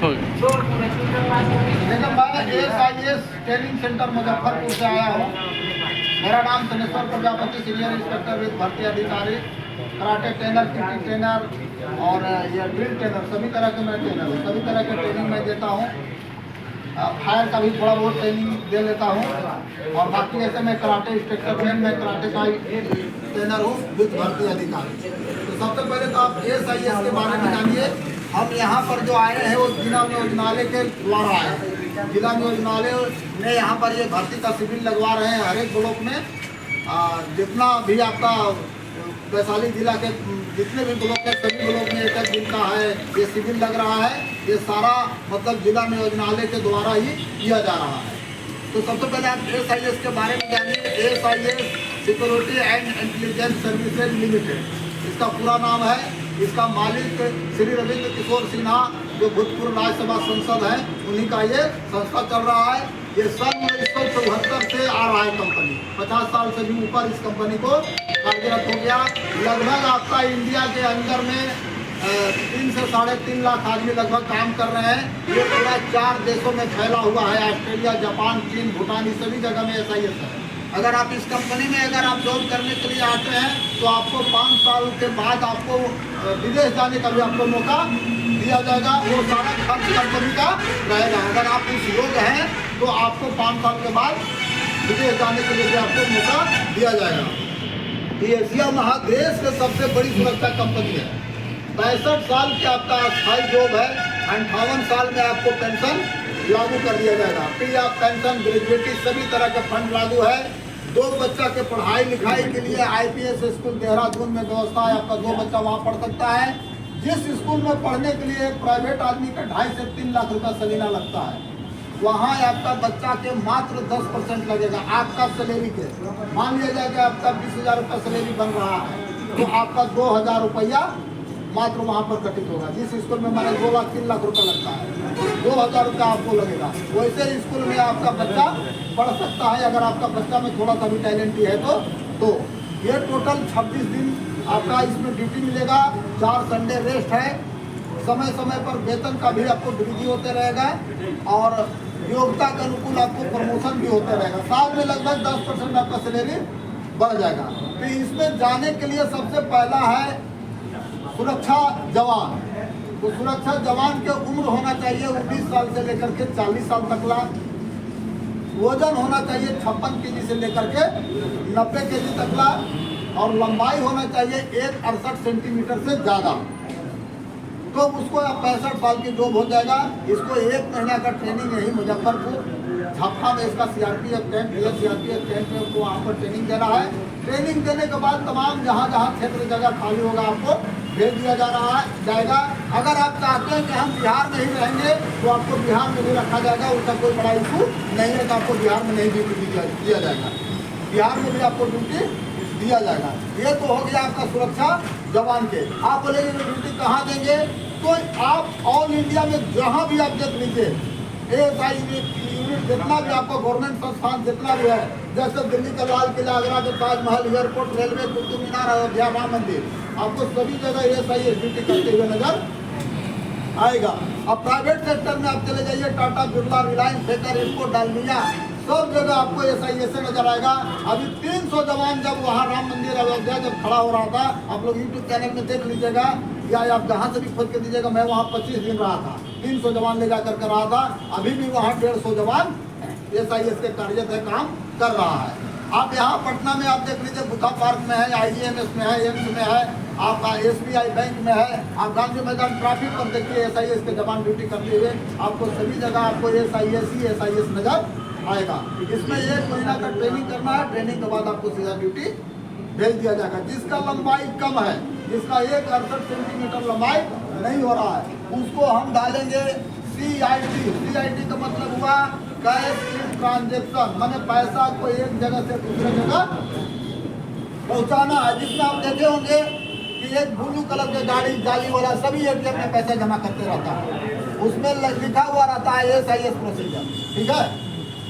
देखो, मैं ASIS training centre Muzaffarpur से आया हूँ। मेरा नाम Saneshwar Prajapati, senior inspector with भर्ती अधिकारी, कराटे ट्रेनर, पीटी ट्रेनर और ये ड्रिल ट्रेनर, सभी तरह के मैं ट्रेनर हूँ। सभी तरह के ट्रेनिंग मैं देता हूँ। फायर का भी थोड़ा बहुत ट्रेनिंग दे लेता हूँ और बाकी ऐसे मैं कराटे इंस्ट्रक्टर हूँ। मैं कराटे का ट्रेनर हूँ विद भर्ती अधिकारी। तो सबसे पहले तो आप ASIS के बारे में जानिए। हम यहाँ पर जो आए हैं वो जिला नियोजनालय के द्वारा आए हैं। जिला नियोजनालय ने यहाँ पर ये भर्ती का शिविर लगवा रहे हैं हर एक ब्लॉक में। जितना भी आपका वैशाली जिला के जितने भी ब्लॉक है, सभी ब्लॉक में एक दिन का है ये शिविर लग रहा है। ये सारा मतलब जिला नियोजनालय के द्वारा ही किया जा रहा है। तो सबसे पहले आप ASIS के बारे में जानिए। ASIS security and intelligence services limited इसका पूरा नाम है। इसका मालिक श्री रविंद्र किशोर सिन्हा, जो भूतपूर्व राज्यसभा सांसद हैं, उन्हीं का ये संस्था चल रहा है। ये सन 1974 से आ रहा है कंपनी। 50 साल से भी ऊपर इस कंपनी को कार्यरत हो गया। लगभग आपका इंडिया के अंदर में 3 से 3.5 लाख आदमी लगभग काम कर रहे हैं। ये पूरा 4 देशों में फैला हुआ है। ऑस्ट्रेलिया, जापान, चीन, भूटान, इस सभी जगह में ASIS है। अगर आप इस कंपनी में अगर आप जॉब करने के लिए आते हैं तो आपको 5 साल के बाद आपको विदेश जाने का भी आपको मौका दिया जाएगा। वो सारा खर्च कंपनी का रहेगा। अगर आप इस योग्य हैं तो आपको 5 साल के बाद विदेश जाने के लिए भी आपको मौका दिया जाएगा। ये एशिया महादेश के सबसे बड़ी सुरक्षा कंपनी है। 65 साल की आपका स्थायी जॉब है। 58 साल में आपको पेंशन लागू कर दिया जाएगा। PF पेंशन, ग्रेजुएटी, सभी तरह के फंड लागू है। 2 बच्चा के पढ़ाई लिखाई के लिए IPS स्कूल देहरादून में व्यवस्था है। आपका 2 बच्चा वहाँ पढ़ सकता है। जिस स्कूल में पढ़ने के लिए प्राइवेट आदमी का 2.5 से 3 लाख रुपया सलीना लगता है, वहाँ आपका बच्चा के मात्र 10% लगेगा आपका सैलरी के। मान लिया जाए कि आपका 20,000 रुपया सैलरी बन रहा है तो आपका 2,000 रुपया मात्र वहाँ पर कटित होगा। जिस स्कूल में माने 2 लाख 3 लाख रुपया लगता है, 2,000 रुपया आपको लगेगा। वैसे स्कूल में आपका बच्चा पढ़ सकता है अगर आपका बच्चा में थोड़ा सा भी टैलेंट है तो ये टोटल 26 दिन आपका इसमें ड्यूटी मिलेगा। 4 संडे रेस्ट है। समय समय पर वेतन का भी आपको वृद्धि होते रहेगा और योग्यता के अनुकूल आपको प्रमोशन भी होते रहेगा। साल में लगभग 10% आपका सैलरी बढ़ जाएगा। तो इसमें जाने के लिए सबसे पहला है सुरक्षा जवान। तो सुरक्षा जवान के उम्र होना चाहिए 19 साल से लेकर के 40 साल तक ला। वजन होना चाहिए 56 केजी से लेकर के 90 केजी तक ला और लंबाई होना चाहिए 168 सेंटीमीटर से ज़्यादा। तो उसको 65 साल की जॉब हो जाएगा। इसको 1 महीना का ट्रेनिंग यही मुजफ्फरपुर झापा में इसका CRPF कैंप, CRPF कैंप में उसको वहाँ पर ट्रेनिंग दे रहा है। ट्रेनिंग देने के बाद तमाम जहाँ जहाँ क्षेत्र जगह खाली होगा आपको भेज दिया जाएगा। अगर आप चाहते हैं कि हम बिहार में ही रहेंगे तो आपको बिहार में भी रखा जाएगा। उसका कोई बड़ा इशू नहीं है। तो आपको बिहार में नहीं ड्यूटी दिया जाएगा, बिहार में भी आपको ड्यूटी दिया जाएगा। ये तो हो गया आपका सुरक्षा जवान के। आप बोलेंगे ड्यूटी कहाँ देंगे? तो आप ऑल इंडिया में जहाँ भी आप देख लीजिए ASIS यूनिट जितना भी आपका गवर्नमेंट संस्थान जितना भी है, जैसे दिल्ली का लाल किला, आगरा के ताजमहल, एयरपोर्ट, रेलवे, कुतुब मीनार, अयोध्या, राम मंदिर, आपको सभी जगह ASIS ड्यूटी करते हुए नजर आएगा। अब प्राइवेट सेक्टर में आप चले जाइए, टाटा, बिरला, रिलायंस, बेकर, इनको, डालमिया, सब जगह आपको ASIS नजर आएगा। अभी 300 जवान जब वहाँ राम मंदिर अयोध्या जब खड़ा हो रहा था, आप लोग YouTube चैनल में देख लीजिएगा या आप जहाँ से भी खोज के दीजिएगा। मैं वहाँ 25 दिन रहा था, 300 जवान ले जा करके रहा था। अभी भी वहाँ 150 जवान ASIS के कार्यरत है, काम कर रहा है। आप यहाँ पटना में आप देख लीजिए, बुद्धा पार्क में है, IGMS में है, एम्स में है, आपका SBI बैंक में है। आप गांधी मैदान ट्रैफिक पर देखिए ASIS के जवान ड्यूटी करते हुए। आपको सभी जगह आपको ASIS नजर आएगा। इसमें 1 महीना का ट्रेनिंग करना है। ट्रेनिंग के बाद आपको सीधा ड्यूटी भेज दिया जाएगा। जिसका लंबाई कम है, जिसका 168 सेंटीमीटर लंबाई नहीं हो रहा है, उसको हम डालेंगे CIT का मतलब हुआ कैश इन ट्रांजेक्शन, माने पैसा को एक जगह से दूसरे जगह पहुंचाना है। जिसमें आप देखे होंगे कि एक ब्लू कलर के गाड़ी जाली वाला सभी ATM में पैसा जमा करते रहता है, उसमें लिखा हुआ रहता है ASIS प्रोसीजर, ठीक है।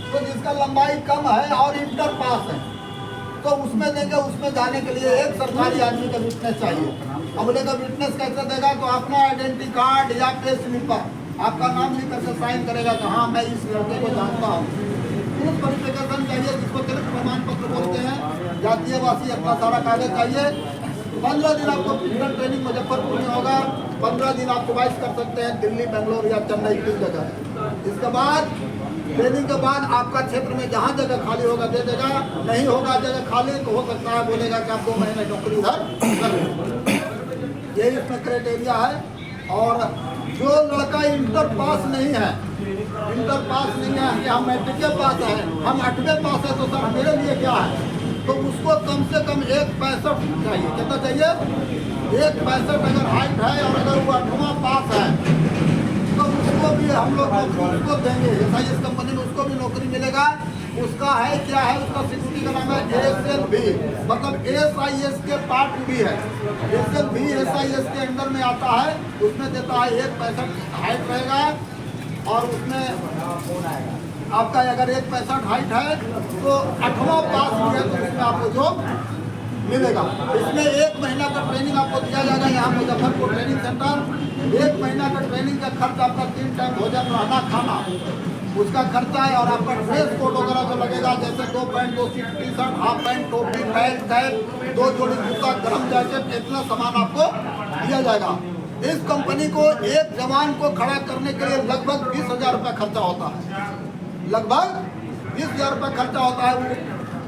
तो जिसका लंबाई कम है और इंटर पास है तो उसमें देंगे। उसमें जाने के लिए एक सरकारी आदमी का विटनेस चाहिए। अब बोलेगा विटनेस कैसे देगा? तो अपना आइडेंटिटी कार्ड या पे स्लिप आपका नाम लिख करके साइन करेगा कि हाँ मैं इस लड़के को जानता हूँ। प्रूफ वेरिफिकेशन चाहिए, जिसको चरित्र प्रमाण पत्र बोलते हैं, जातीय वासी अपना सारा कागज चाहिए। 15 दिन आपको फिजिकल ट्रेनिंग मुजफ्फरपुर में होगा। 15 दिन आप डिवाइस कर सकते हैं दिल्ली, बेंगलोर या चेन्नई की जगह। इसके बाद ट्रेनिंग के बाद आपका क्षेत्र में जहाँ जगह खाली होगा दे देगा, नहीं होगा जगह खाली तो हो सकता है बोलेगा कि आप 2 महीने नौकरी उधर कर लें। यही इसमें क्राइटेरिया है। और जो लड़का इंटर पास नहीं है, इंटर पास नहीं है कि हम मैट्रिक के पास है, हम 8वें पास है, तो सर मेरे लिए क्या है, तो उसको कम से कम 1.65 चाहिए। कितना चाहिए? 1.65 अगर हाइट है और अगर वो 8वां पास है तो उसको भी हम लोग नौकरी उसको देंगे। SIS कंपनी में उसको भी नौकरी मिलेगा। उसका है क्या है, उसका सिक्योरिटी का नाम है SLV, मतलब SIS के पार्ट भी है। SLV SIS के अंडर में आता है। उसमें देता है 1.65 हाइट रहेगा और उसमें आपका अगर 1.65 हाइट है तो 8वां पास भी है तो उसमें आपको जॉब मिलेगा। इसमें 1 महीना का ट्रेनिंग आपको दिया जाएगा यहाँ मुजफ्फरपुर ट्रेनिंग सेंटर। 1 महीना का ट्रेनिंग का खर्च आपका 3 टाइम भोजन, रहना, खाना, उसका खर्चा है। और आपका ड्रेस कोड वगैरह जो लगेगा, जैसे 2 pant, 2 T shirt, half pant, टोपी, पैंट, कैप, 2 जोड़ी जूता, गर्म जैकेट, इतना सामान आपको दिया जाएगा। इस कंपनी को एक जवान को खड़ा करने के लिए लगभग 20,000 रुपये खर्चा होता है। लगभग 20,000 रुपये खर्चा होता है।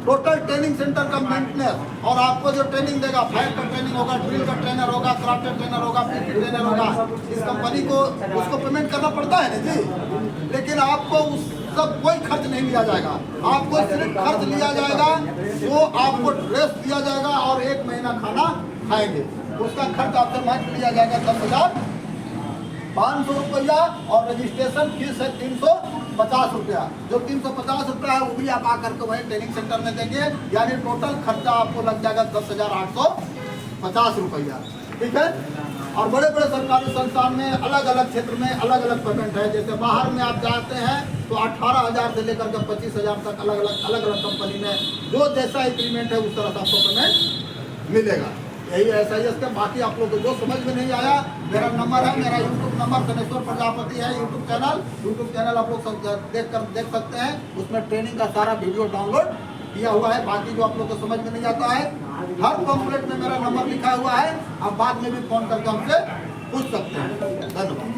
टोटल ट्रेनिंग सेंटर का मेंटेनेंस और आपको जो ट्रेनिंग देगा, फायर का ट्रेनिंग होगा, ड्रिल का ट्रेनर होगा, कराटे ट्रेनर होगा, पीटी ट्रेनर होगा। इस कंपनी को उसको पेमेंट करना पड़ता है ना जी, लेकिन आपको उस सब कोई खर्च नहीं लिया जाएगा। आपको सिर्फ खर्च लिया जाएगा वो आपको ड्रेस दिया जाएगा और 1 महीना खाना खाएंगे। उसका खर्च आपसे मात्र लिया जाएगा 10,500 रुपया और रजिस्ट्रेशन फीस है 350 रुपया। जो 350 रुपया है वो भी आप आकर के वहीं ट्रेनिंग सेंटर में देंगे, यानी टोटल खर्चा आपको लग जाएगा 10,850 रुपया। ठीक है। और बड़े बड़े सरकारी संस्थान में अलग अलग क्षेत्र में अलग अलग पेमेंट है। जैसे बाहर में आप जाते हैं तो 18,000 से लेकर के 25,000 तक अलग अलग कंपनी में जो जैसा एग्रीमेंट है उस तरह से आपको पेमेंट मिलेगा। यही SIS के। बाकी आप लोग को जो समझ में नहीं आया, मेरा नंबर है, मेरा यूट्यूब नंबर तनेश्वर प्रजापति है। यूट्यूब चैनल आप लोग देख सकते हैं। उसमें ट्रेनिंग का सारा वीडियो डाउनलोड किया हुआ है। बाकी जो आप लोग को समझ में नहीं आता है, हर पंपलेट में मेरा नंबर लिखा हुआ है, आप बाद में भी फोन करके हमसे पूछ सकते हैं। धन्यवाद।